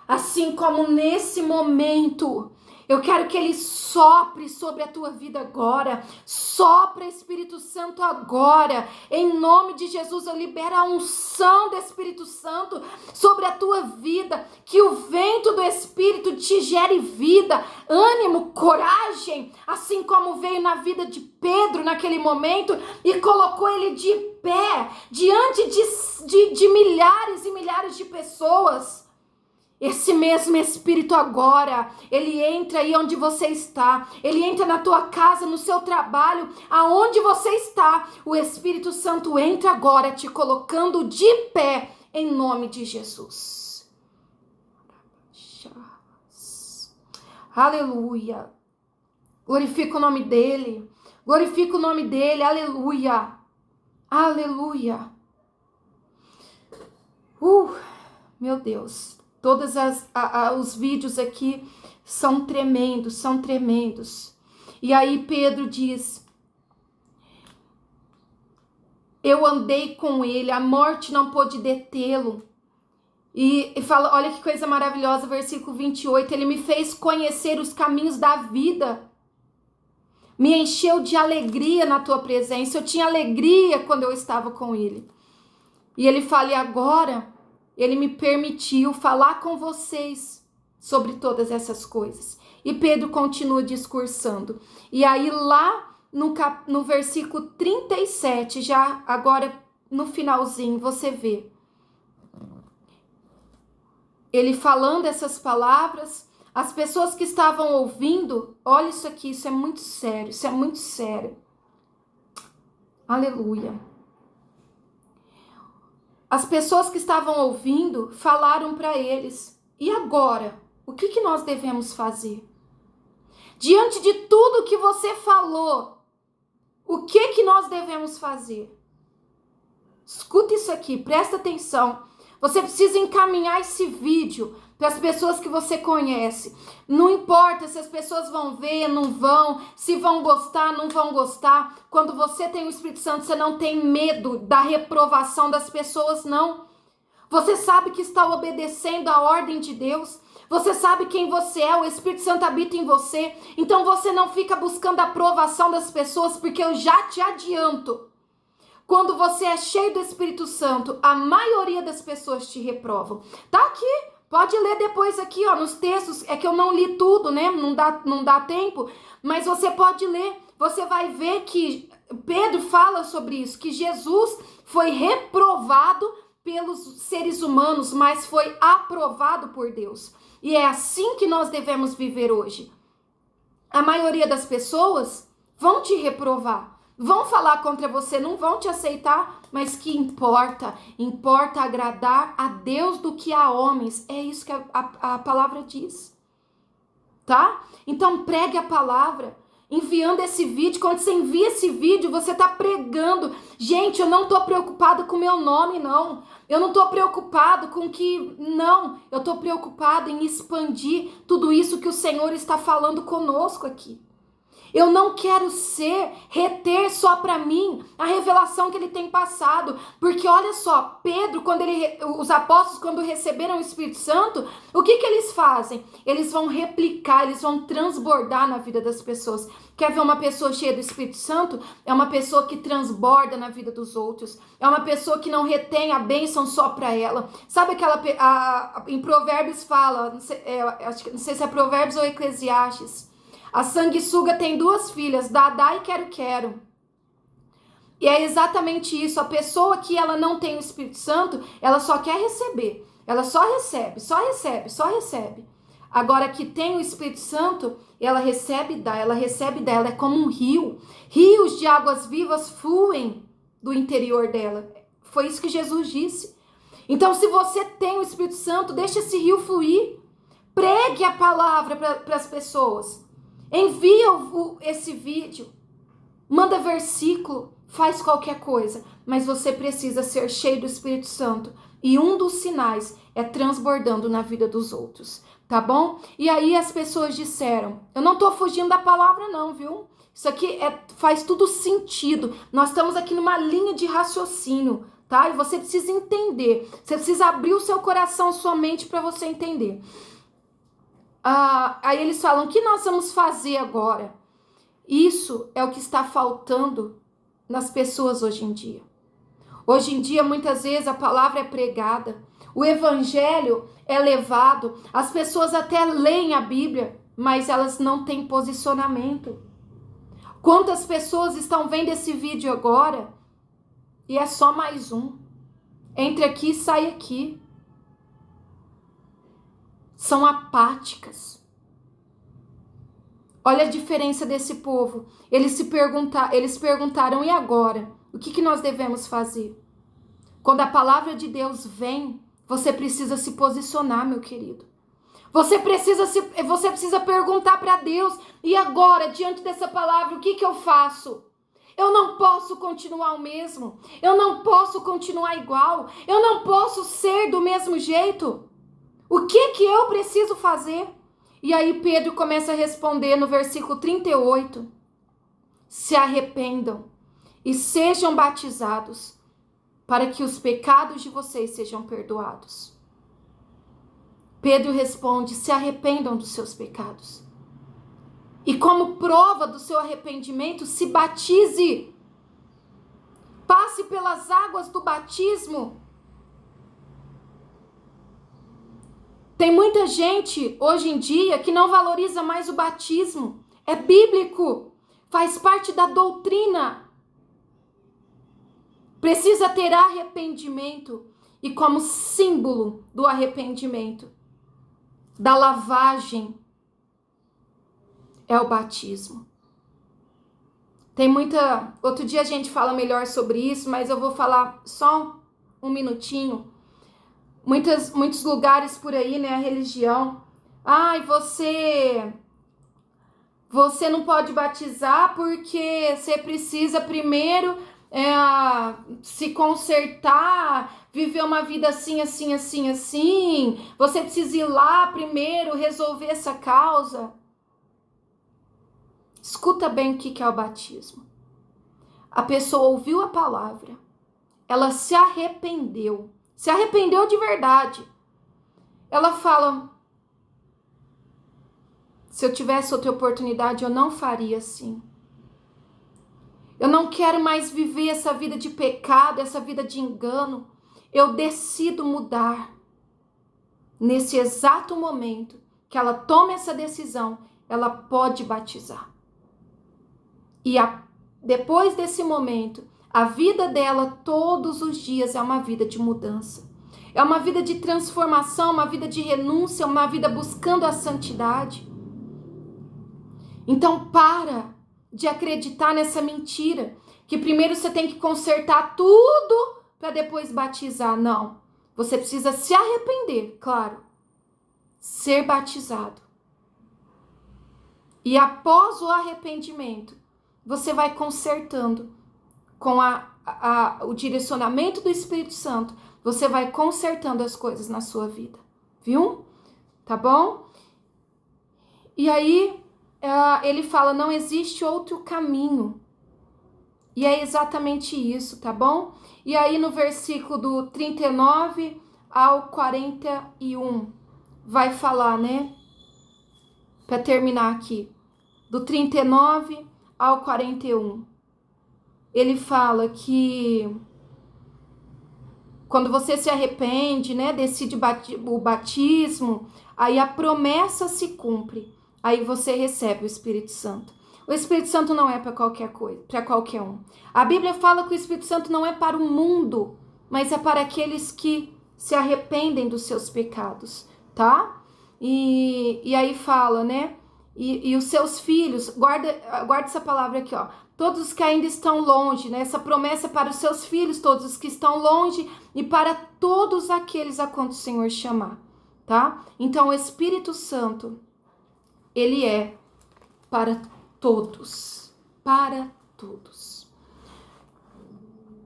assim como nesse momento, eu quero que ele sopre sobre a tua vida agora. Sopra, Espírito Santo, agora. Em nome de Jesus, eu libero a unção do Espírito Santo sobre a tua vida. Que o vento do Espírito te gere vida, ânimo, coragem. Assim como veio na vida de Pedro naquele momento e colocou ele de pé diante de milhares e milhares de pessoas. Esse mesmo Espírito agora, ele entra aí onde você está, ele entra na tua casa, no seu trabalho, aonde você está. O Espírito Santo entra agora te colocando de pé, em nome de Jesus. Aleluia. Glorifica o nome dele, glorifica o nome dele, aleluia, aleluia. Meu Deus. Todos os vídeos aqui são tremendos, são tremendos. E aí Pedro diz: eu andei com ele, a morte não pôde detê-lo. E fala, olha que coisa maravilhosa, versículo 28, ele me fez conhecer os caminhos da vida. Me encheu de alegria na tua presença, eu tinha alegria quando eu estava com ele. E ele fala, e agora ele me permitiu falar com vocês sobre todas essas coisas. E Pedro continua discursando. E aí lá no versículo 37, já agora no finalzinho, você vê ele falando essas palavras. As pessoas que estavam ouvindo, olha isso aqui, isso é muito sério, isso é muito sério. Aleluia. As pessoas que estavam ouvindo falaram para eles, e agora? O que nós devemos fazer? Diante de tudo que você falou, o que nós devemos fazer? Escuta isso aqui, presta atenção. Você precisa encaminhar esse vídeo para as pessoas que você conhece. Não importa se as pessoas vão ver, não vão, se vão gostar, não vão gostar. Quando você tem o Espírito Santo, você não tem medo da reprovação das pessoas, não. Você sabe que está obedecendo a ordem de Deus. Você sabe quem você é, o Espírito Santo habita em você. Então você não fica buscando a aprovação das pessoas, porque eu já te adianto. Quando você é cheio do Espírito Santo, a maioria das pessoas te reprovam. Tá aqui. Pode ler depois aqui, ó, nos textos. É que eu não li tudo, né? Não dá tempo. Mas você pode ler. Você vai ver que Pedro fala sobre isso. Que Jesus foi reprovado pelos seres humanos, mas foi aprovado por Deus. E é assim que nós devemos viver hoje. A maioria das pessoas vão te reprovar. Vão falar contra você, não vão te aceitar, mas que importa agradar a Deus do que a homens. É isso que a palavra diz, tá? Então pregue a palavra. enviando esse vídeo. Quando você envia esse vídeo, você está pregando. Gente, eu não estou preocupado com o meu nome, não. Eu não estou preocupado com que... Não, eu estou preocupado em expandir tudo isso que o Senhor está falando conosco aqui. Eu não quero reter só para mim a revelação que ele tem passado. Porque olha só, Pedro, os apóstolos, quando receberam o Espírito Santo, o que eles fazem? Eles vão replicar, eles vão transbordar na vida das pessoas. Quer ver uma pessoa cheia do Espírito Santo? É uma pessoa que transborda na vida dos outros. É uma pessoa que não retém a bênção só para ela. Sabe em Provérbios fala, não sei se é Provérbios ou Eclesiastes. A sanguessuga tem 2 filhas, Dadá e Quero-Quero. E é exatamente isso. A pessoa que ela não tem o Espírito Santo, ela só quer receber. Ela só recebe, só recebe, só recebe. Agora que tem o Espírito Santo, ela recebe e dá, ela recebe e dá. Ela é como um rio. Rios de águas vivas fluem do interior dela. Foi isso que Jesus disse. Então, se você tem o Espírito Santo, deixa esse rio fluir. Pregue a palavra para as pessoas. Envia esse vídeo, manda versículo, faz qualquer coisa, mas você precisa ser cheio do Espírito Santo. E um dos sinais é transbordando na vida dos outros, tá bom? E aí as pessoas disseram, eu não tô fugindo da palavra não, viu? Isso aqui faz tudo sentido. Nós estamos aqui numa linha de raciocínio, tá? E você precisa entender, você precisa abrir o seu coração, sua mente para você entender. Aí eles falam, o que nós vamos fazer agora? Isso é o que está faltando nas pessoas hoje em dia. Hoje em dia, muitas vezes, a palavra é pregada, o evangelho é levado, as pessoas até leem a Bíblia, mas elas não têm posicionamento. Quantas pessoas estão vendo esse vídeo agora e é só mais um? Entre aqui e sai aqui. São apáticas. Olha a diferença desse povo. Eles perguntaram, e agora? O que nós devemos fazer? Quando a palavra de Deus vem, você precisa se posicionar, meu querido. Você precisa perguntar para Deus, e agora, diante dessa palavra, o que eu faço? Eu não posso continuar o mesmo. Eu não posso continuar igual. Eu não posso ser do mesmo jeito. O que eu preciso fazer? E aí Pedro começa a responder no versículo 38. Se arrependam e sejam batizados para que os pecados de vocês sejam perdoados. Pedro responde, se arrependam dos seus pecados. E como prova do seu arrependimento, se batize. Passe pelas águas do batismo. Tem muita gente hoje em dia que não valoriza mais o batismo. É bíblico, faz parte da doutrina. Precisa ter arrependimento. E como símbolo do arrependimento, da lavagem, é o batismo. Outro dia a gente fala melhor sobre isso, mas eu vou falar só um minutinho. Muitos lugares por aí, né, a religião. Você não pode batizar porque você precisa primeiro se consertar, viver uma vida assim, assim, assim, assim. Você precisa ir lá primeiro resolver essa causa. Escuta bem o que é o batismo. A pessoa ouviu a palavra, ela se arrependeu de verdade. Ela fala, se eu tivesse outra oportunidade, eu não faria assim. Eu não quero mais viver essa vida de pecado, essa vida de engano. Eu decido mudar. Nesse exato momento que ela toma essa decisão, ela pode batizar. E depois desse momento, a vida dela todos os dias é uma vida de mudança. É uma vida de transformação, uma vida de renúncia, uma vida buscando a santidade. Então para de acreditar nessa mentira, que primeiro você tem que consertar tudo para depois batizar. Não, você precisa se arrepender, claro, ser batizado. E após o arrependimento, você vai consertando com o direcionamento do Espírito Santo, você vai consertando as coisas na sua vida, viu? Tá bom? E aí, ele fala, não existe outro caminho. E é exatamente isso, tá bom? E aí no versículo do 39 ao 41, vai falar, né? Para terminar aqui, do 39 ao 41, ele fala que quando você se arrepende, né, decide o batismo, aí a promessa se cumpre, aí você recebe o Espírito Santo. O Espírito Santo não é para qualquer coisa, para qualquer um. A Bíblia fala que o Espírito Santo não é para o mundo, mas é para aqueles que se arrependem dos seus pecados, tá? E aí fala, né? E os seus filhos, guarda essa palavra aqui, ó. Todos os que ainda estão longe, né? Essa promessa é para os seus filhos, todos os que estão longe e para todos aqueles a quanto o Senhor chamar, tá? Então o Espírito Santo, ele é para todos, para todos.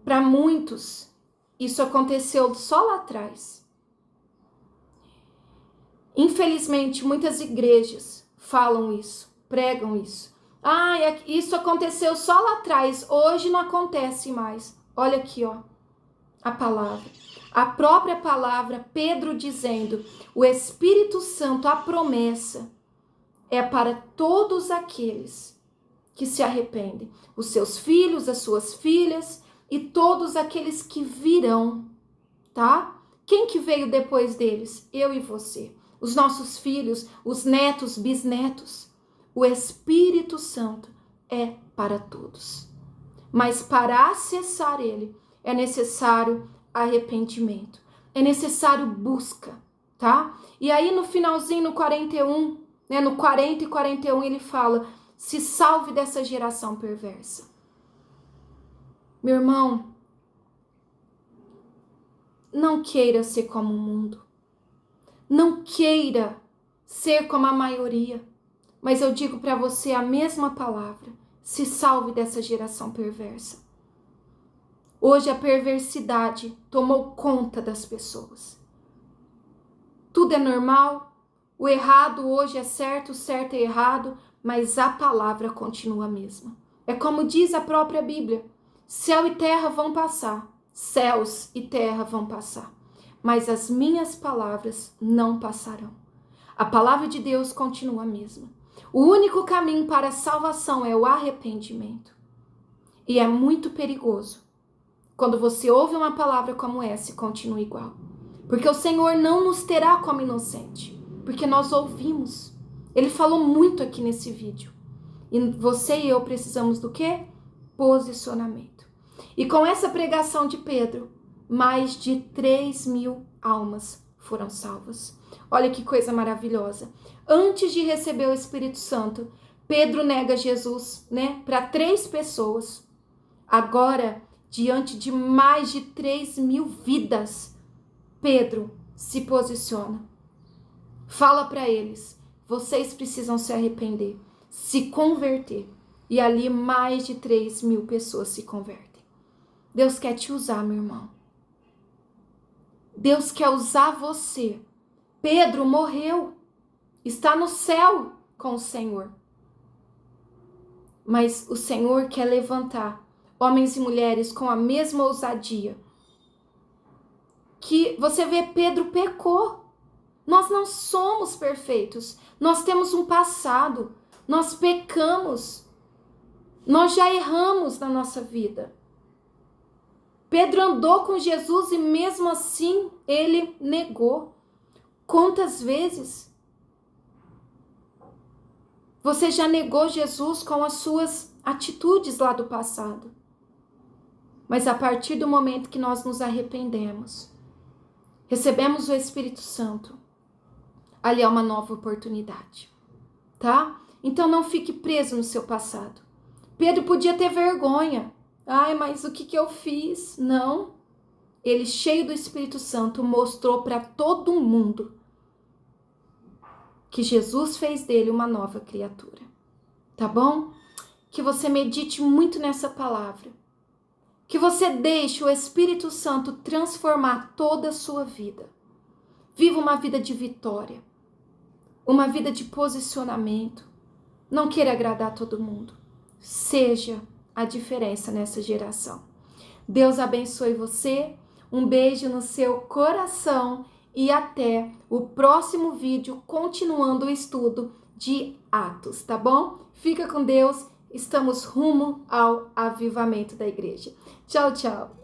Para muitos, isso aconteceu só lá atrás. Infelizmente, muitas igrejas falam isso, pregam isso. Isso aconteceu só lá atrás, hoje não acontece mais. Olha aqui, ó, a palavra. A própria palavra, Pedro dizendo, o Espírito Santo, a promessa, é para todos aqueles que se arrependem. Os seus filhos, as suas filhas e todos aqueles que virão, tá? Quem que veio depois deles? Eu e você. Os nossos filhos, os netos, bisnetos. O Espírito Santo é para todos. Mas para acessar ele, é necessário arrependimento. É necessário busca, tá? E aí no finalzinho, no 41, né, no 40 e 41, ele fala, se salve dessa geração perversa. Meu irmão, não queira ser como o mundo. Não queira ser como a maioria. Mas eu digo para você a mesma palavra. Se salve dessa geração perversa. Hoje a perversidade tomou conta das pessoas. Tudo é normal. O errado hoje é certo, o certo é errado. Mas a palavra continua a mesma. É como diz a própria Bíblia. Céu e terra vão passar. Céus e terra vão passar. Mas as minhas palavras não passarão. A palavra de Deus continua a mesma. O único caminho para a salvação é o arrependimento. E é muito perigoso quando você ouve uma palavra como essa e continua igual. Porque o Senhor não nos terá como inocente. Porque nós ouvimos. Ele falou muito aqui nesse vídeo. E você e eu precisamos do quê? Posicionamento. E com essa pregação de Pedro, mais de 3.000 almas foram salvas. Olha que coisa maravilhosa. Antes de receber o Espírito Santo, Pedro nega Jesus, né, para 3 pessoas. Agora, diante de mais de 3.000 vidas, Pedro se posiciona. Fala para eles, vocês precisam se arrepender, se converter. E ali mais de 3.000 pessoas se convertem. Deus quer te usar, meu irmão. Deus quer usar você. Pedro morreu, está no céu com o Senhor. Mas o Senhor quer levantar homens e mulheres com a mesma ousadia. Que você vê, Pedro pecou. Nós não somos perfeitos. Nós temos um passado. Nós pecamos. Nós já erramos na nossa vida. Pedro andou com Jesus e mesmo assim ele negou. Quantas vezes você já negou Jesus com as suas atitudes lá do passado? Mas a partir do momento que nós nos arrependemos, recebemos o Espírito Santo, ali é uma nova oportunidade, tá? Então não fique preso no seu passado. Pedro podia ter vergonha. Ai, mas o que eu fiz? Não. Ele, cheio do Espírito Santo, mostrou para todo mundo que Jesus fez dele uma nova criatura. tá bom? Que você medite muito nessa palavra. Que você deixe o Espírito Santo transformar toda a sua vida. Viva uma vida de vitória, uma vida de posicionamento. Não queira agradar todo mundo. Seja a diferença nessa geração. Deus abençoe você. Um beijo no seu coração e até o próximo vídeo, continuando o estudo de Atos, tá bom? Fica com Deus. Estamos rumo ao avivamento da igreja. Tchau, tchau.